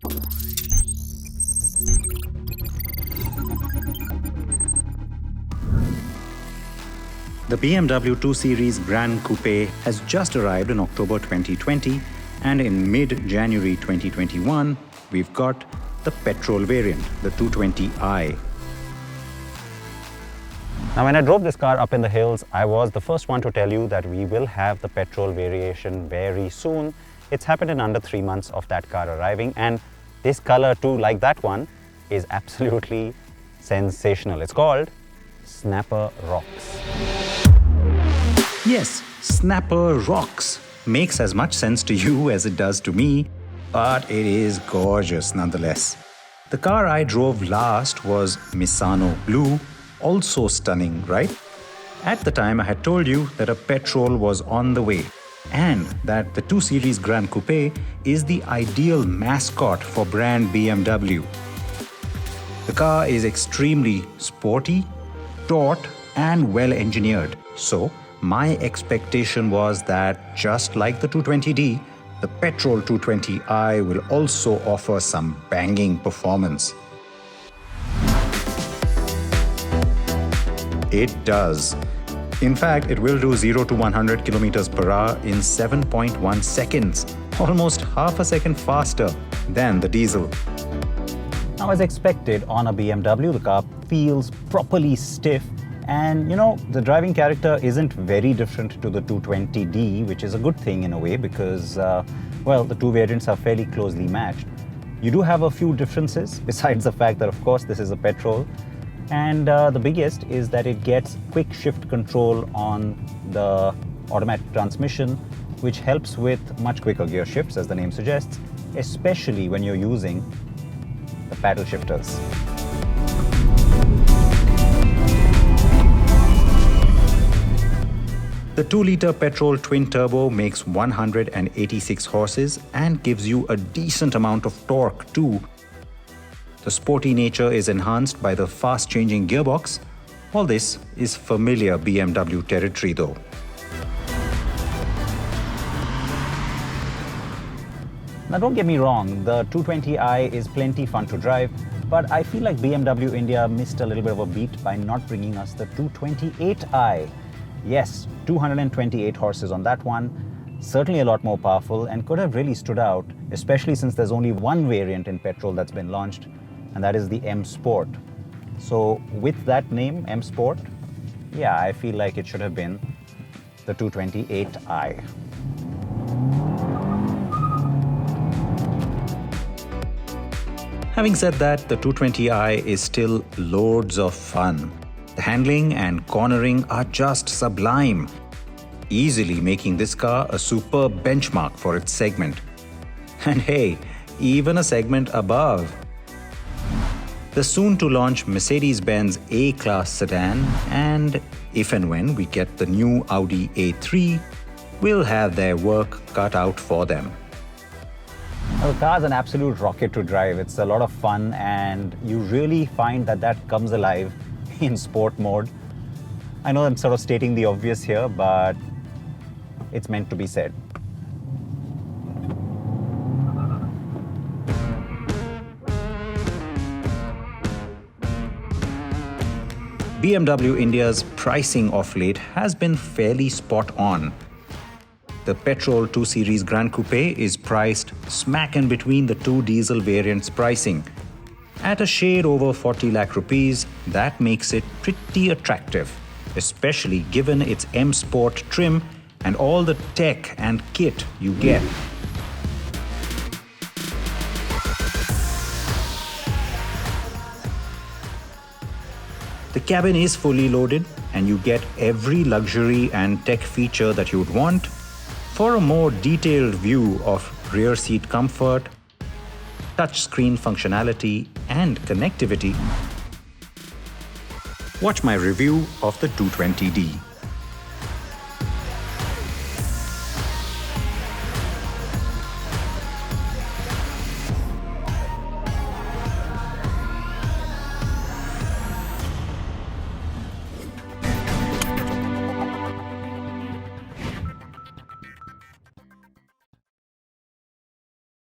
The BMW 2 Series Gran Coupe has just arrived in October 2020, and in mid-January 2021, we've got the petrol variant, the 220i. Now, when I drove this car up in the hills, I was the first one to tell you that we will have the petrol variation very soon. It's happened in under 3 months of that car arriving, and this color too, like that one, is absolutely sensational. It's called Snapper Rocks. Yes, Snapper Rocks makes as much sense to you as it does to me, but it is gorgeous nonetheless. The car I drove last was Misano Blue, also stunning, right? At the time, I had told you that a petrol was on the way, and that the 2 Series Gran Coupe is the ideal mascot for brand BMW. The car is extremely sporty, taut, and well engineered. So, my expectation was that just like the 220d, the petrol 220i will also offer some banging performance. It does. In fact, it will do 0 to 100 km per hour in 7.1 seconds, almost half a second faster than the diesel. Now, as expected on a BMW, the car feels properly stiff, and the driving character isn't very different to the 220d, which is a good thing in a way because, the two variants are fairly closely matched. You do have a few differences besides the fact that, of course, this is a petrol. And the biggest is that it gets quick shift control on the automatic transmission, which helps with much quicker gear shifts, as the name suggests, especially when you're using the paddle shifters. The 2-liter petrol twin-turbo makes 186 horses and gives you a decent amount of torque too. The sporty nature is enhanced by the fast-changing gearbox. All this is familiar BMW territory though. Now, don't get me wrong, the 220i is plenty fun to drive, but I feel like BMW India missed a little bit of a beat by not bringing us the 228i. Yes, 228 horses on that one, certainly a lot more powerful and could have really stood out, especially since there's only one variant in petrol that's been launched, and that is the M Sport. So with that name, M Sport, yeah, I feel like it should have been the 228i. Having said that, the 220i is still loads of fun. The handling and cornering are just sublime, easily making this car a superb benchmark for its segment. And hey, even a segment above. The soon-to-launch Mercedes-Benz A-Class sedan, and if and when we get the new Audi A3, will have their work cut out for them. The car is an absolute rocket to drive. It's a lot of fun, and you really find that comes alive in sport mode. I know I'm sort of stating the obvious here, but it's meant to be said. BMW India's pricing of late has been fairly spot on. The petrol 2 Series Gran Coupe is priced smack in between the two diesel variants' pricing. At a shade over 40 lakh rupees, that makes it pretty attractive, especially given its M Sport trim and all the tech and kit you get. The cabin is fully loaded and you get every luxury and tech feature that you'd want. For a more detailed view of rear seat comfort, touchscreen functionality and connectivity, watch my review of the 220d.